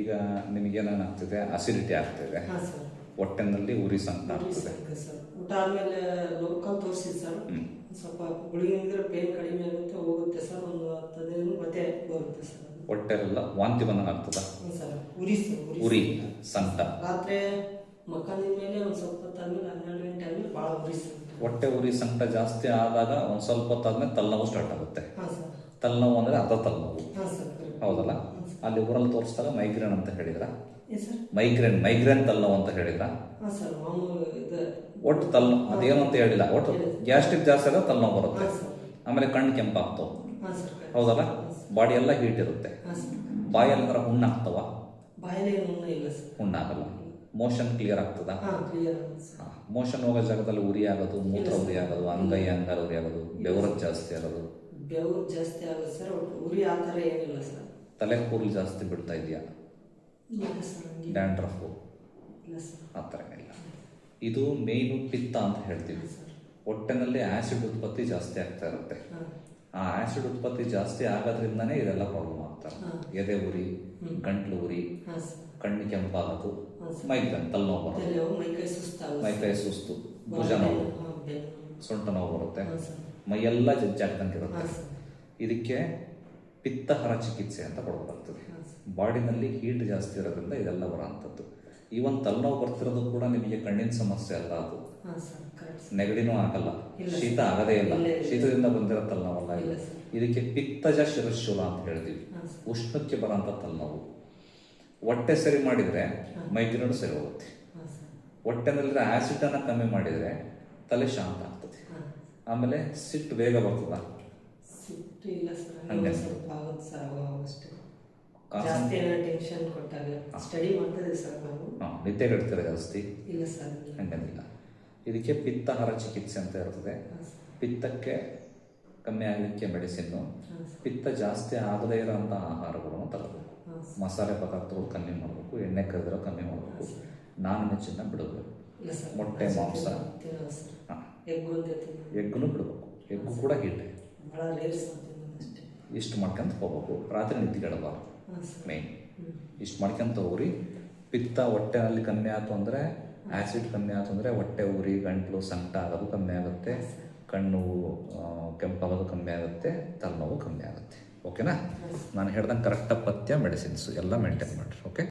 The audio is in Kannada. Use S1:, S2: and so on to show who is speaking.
S1: ಈಗ ನಿಮಗೇನಾಗ್ತಿದೆ, ಅಸಿಡಿಟಿ ಆಗ್ತಿದೆ,
S2: ಹಾಂ ಸರ್.
S1: ಹೊಟ್ಟೆನಲ್ಲಿ ಉರಿ ಸಂಕಟ ಆಗ್ತದೆ.
S2: ಸರ್ ಊಟ ಆದಮೇಲೆ ಲೋಕಲ್ ತೋರಿಸಿದ್ದು ಸರ್, ಸ್ವಲ್ಪ ಗುಳಿಗೆ ಪೇನ್ ಕಡಿಮೆ ಆಗುತ್ತೆ, ಹೋಗುತ್ತೆ ಸರ್. ಒಂದು 10 ದಿನ ಮತ್ತೆ ಬರುತ್ತೆ ಸರ್.
S1: ಹೊಟ್ಟೆಲ್ಲ ವಾಂತಿ ಬಂದಂಗೆ ಆಗ್ತದ?
S2: ಸರ್ ಉರಿ ಸರ್,
S1: ಉರಿ ಸಂಕಟ.
S2: ರಾತ್ರಿ ಮಕ್ಕಂದಿನ ಮೇಲೆ ಒಂದು ಸ್ವಲ್ಪ ಹೊತ್ತಾದ್ಮೇಲೆ 12 ಗಂಟೆ ಆದ್ಮೇಲೆ ಭಾಳ ಉರಿ ಸರ್.
S1: ಹೊಟ್ಟೆ ಉರಿ ಸಂಕಟ ಜಾಸ್ತಿ ಆದಾಗ ಒಂದು ಸ್ವಲ್ಪ ಹೊತ್ತಾದ್ಮೇಲೆ ತಲೆನೋವು ಸ್ಟಾರ್ಟ್ ಆಗುತ್ತೆ.
S2: ಹಾಂ ಸರ್.
S1: ತಲೆನೋವು ಅಂದರೆ ಅರ್ಧ ತಲೆನೋವು.
S2: ಹಾಂ ಸರ್.
S1: ಹೌದಲ್ಲ? ಅಲ್ಲಿ ಊರಲ್ಲಿ ತೋರಿಸಿದಾಗ ಮೈಗ್ರೇನ್ ಅಂತ ಹೇಳಿದ್ರ?
S2: ಸರ್
S1: ಮೈಗ್ರೇನ್ ತಲೆನೋವು ಅಂತ ಹೇಳಿದ್ರ?
S2: ಹಾಂ ಸರ್. ಮಾಮೂಲು ಇದು
S1: ಒಟ್ಟು ಅದೇನು ಅಂತ ಹೇಳಿಲ್ಲ. ಒಟ್ಟು ಗ್ಯಾಸ್ಟ್ರಿಕ್ ಜಾಸ್ತಿ ಆದಾಗ ತಲೆನೋವು ಬರುತ್ತೆ.
S2: ಹಾಂ ಸರ್.
S1: ಆಮೇಲೆ ಕಣ್ಣು ಕೆಂಪಾಗ್ತವೆ.
S2: ಹಾಂ ಸರ್.
S1: ಹೌದಲ್ಲ? ಬಾಡಿ ಎಲ್ಲ ಹೀಟ್ ಇರುತ್ತೆ.
S2: ಹಾಂ ಸರ್.
S1: ಬಾಯಲ್ಲಿ ಅಂದ್ರೆ ಹುಣ್ಣಾಗ್ತವ?
S2: ಬಾಯಲ್ಲಿ ಏನು ಇಲ್ಲ ಸರ್.
S1: ಹುಣ್ಣಾಗಲ್ಲ. ಮೋಷನ್ ಕ್ಲಿಯರ್ ಆಗ್ತದ?
S2: ಹಾಂ ಕ್ಲಿಯರ್ ಆಗುತ್ತೆ.
S1: ಮೋಷನ್ ಹೋಗೋ ಜಾಗದಲ್ಲಿ ಉರಿ ಆಗೋದು, ಮೂತ್ರ ಉರಿ ಆಗೋದು, ಅಂಗೈ ಅಂಗಾಲ ಉರಿ ಆಗೋದು, ಬೆವರು ಜಾಸ್ತಿ ಆಗೋದು?
S2: ಬೆವರು ಜಾಸ್ತಿ ಆಗುತ್ತೆ ಸರ್. ಒಟ್ಟು ಉರಿ ಆ ಥರ ಏನಿಲ್ಲ ಸರ್.
S1: ತಲೆ ಕೂದಲು ಜಾಸ್ತಿ ಬಿಡ್ತಾ ಇದೆಯಾ?
S2: ಇಲ್ಲ ಸರ್.
S1: ಡ್ಯಾಂಡ್ರಫು
S2: ಇಲ್ಲ ಸರ್.
S1: ಆ ಥರ ಇಲ್ಲ. ಇದು ಮೇಯ್ನು ಪಿತ್ತ ಅಂತ ಹೇಳ್ತೀವಿ. ಹೊಟ್ಟೆನಲ್ಲಿ ಆ್ಯಸಿಡ್ ಉತ್ಪತ್ತಿ ಜಾಸ್ತಿ ಆಗ್ತಾ ಇರುತ್ತೆ. ಆ ಆ್ಯಸಿಡ್ ಉತ್ಪತ್ತಿ ಜಾಸ್ತಿ ಆಗೋದ್ರಿಂದನೇ ಇದೆಲ್ಲ ಪ್ರಾಬ್ಲಮ್ ಆಗ್ತಾರೆ. ಎದೆ ಉರಿ, ಗಂಟ್ಲು ಉರಿ, ಕಣ್ಣು ಕೆಂಪಾಗೋದು, ಮೈಗ್ರೇನ್ ತಲೆನೋವು ಬರೋದು, ಮೈಕೈ ಸುಸ್ತು, ಭುಜ ನೋವು, ಸೊಂಟ ನೋವು ಬರುತ್ತೆ, ಮೈಯೆಲ್ಲ ಜಜ್ಜಾಗ್ದಂಗೆ ಇರುತ್ತೆ. ಇದಕ್ಕೆ ಪಿತ್ತಹರ ಚಿಕಿತ್ಸೆ ಅಂತ ಕೊಡಬೇಕಾಗ್ತದೆ. ಬಾಡಿನಲ್ಲಿ ಹೀಟ್ ಜಾಸ್ತಿ ಇರೋದ್ರಿಂದ ಇದೆಲ್ಲ ಬರೋಂಥದ್ದು. ಈವನ್ ತಲೆನೋವು ಬರ್ತಿರೋದು ಕೂಡ ನಿಮಗೆ ಕಣ್ಣಿನ ಸಮಸ್ಯೆ ಅಲ್ಲ, ಅದು ನೆಗಡಿನೂ ಆಗಲ್ಲ, ಶೀತ ಆಗದೇ ಇಲ್ಲ, ಶೀತದಿಂದ ಬಂದಿರೋ ತಲೆನೋವಲ್ಲ ಇಲ್ಲ. ಇದಕ್ಕೆ ಪಿತ್ತಜ ಶಿರಶೂಲ ಅಂತ ಹೇಳ್ತೀವಿ. ಉಷ್ಣಕ್ಕೆ ಬರೋಂಥ ತಲೆನೋವು. ಹೊಟ್ಟೆ ಸರಿ ಮಾಡಿದರೆ ಮೈಗ್ರೇನ್ ಸರಿ ಹೋಗುತ್ತೆ. ಹೊಟ್ಟೆನಲ್ಲಿರೋ ಆ್ಯಸಿಡನ್ನು ಕಮ್ಮಿ ಮಾಡಿದರೆ ತಲೆ ಶಾಂತ ಆಗ್ತದೆ. ಆಮೇಲೆ ಸಿಟ್ಟು ಬೇಗ ಬರ್ತದ? ಹಂಗೆ ನಿದ್ದೆ ಕೆಡ್ತಾರೆ ಜಾಸ್ತಿ? ಹಂಗೇನಿಲ್ಲ. ಇದಕ್ಕೆ ಪಿತ್ತಹರ ಚಿಕಿತ್ಸೆ ಅಂತ ಇರ್ತದೆ. ಪಿತ್ತಕ್ಕೆ ಕಮ್ಮಿ ಆಗಲಿಕ್ಕೆ ಮೆಡಿಸಿನ್ನು, ಪಿತ್ತ ಜಾಸ್ತಿ ಆಗದೇ ಇರೋಂಥ ಆಹಾರಗಳನ್ನು ತಗೋಬೇಕು. ಮಸಾಲೆ ಪದಾರ್ಥಗಳು ಕಮ್ಮಿ ಮಾಡಬೇಕು, ಎಣ್ಣೆ ಕರೆದಿರೋ ಕಮ್ಮಿ ಮಾಡಬೇಕು, ನಾನ್ ವೆಜ್ಜನ್ನು ಬಿಡಬೇಕು, ಮೊಟ್ಟೆ ಮಾಂಸ, ಎಗ್ಗನ್ನು ಬಿಡಬೇಕು. ಎಗ್ಗು ಕೂಡ ಹೀಟೆ. ಇಷ್ಟು ಮಾಡ್ಕೊಂತ ಹೋಗ್ಬೇಕು. ರಾತ್ರಿ ನಿದ್ದೆಗೆಡಬಾರ್ದು ಮೇಯ್ನ್. ಇಷ್ಟು ಮಾಡ್ಕೊಂತ ಹೋಗ್ರಿ. ಪಿತ್ತ ಹೊಟ್ಟೆನಲ್ಲಿ ಕಮ್ಮಿ ಆಯ್ತು ಅಂದರೆ, ಆ್ಯಸಿಡ್ ಕಮ್ಮಿ ಆಯ್ತು ಅಂದರೆ ಹೊಟ್ಟೆ ಉರಿ, ಗಂಟ್ಲು ಸಂಕಟ ಆಗೋದು ಕಮ್ಮಿ ಆಗುತ್ತೆ, ಕಣ್ಣು ಕೆಂಪಾಗೋದು ಕಮ್ಮಿ ಆಗುತ್ತೆ, ತಲೆನೋವು ಕಮ್ಮಿ ಆಗುತ್ತೆ. ಓಕೆನಾ? ನಾನು ಹೇಳ್ದಂಗೆ ಕರೆಕ್ಟಾಗಿ ಪಥ್ಯ ಮೆಡಿಸಿನ್ಸು ಎಲ್ಲ ಮೇಂಟೈನ್ ಮಾಡಿರಿ. ಓಕೆ.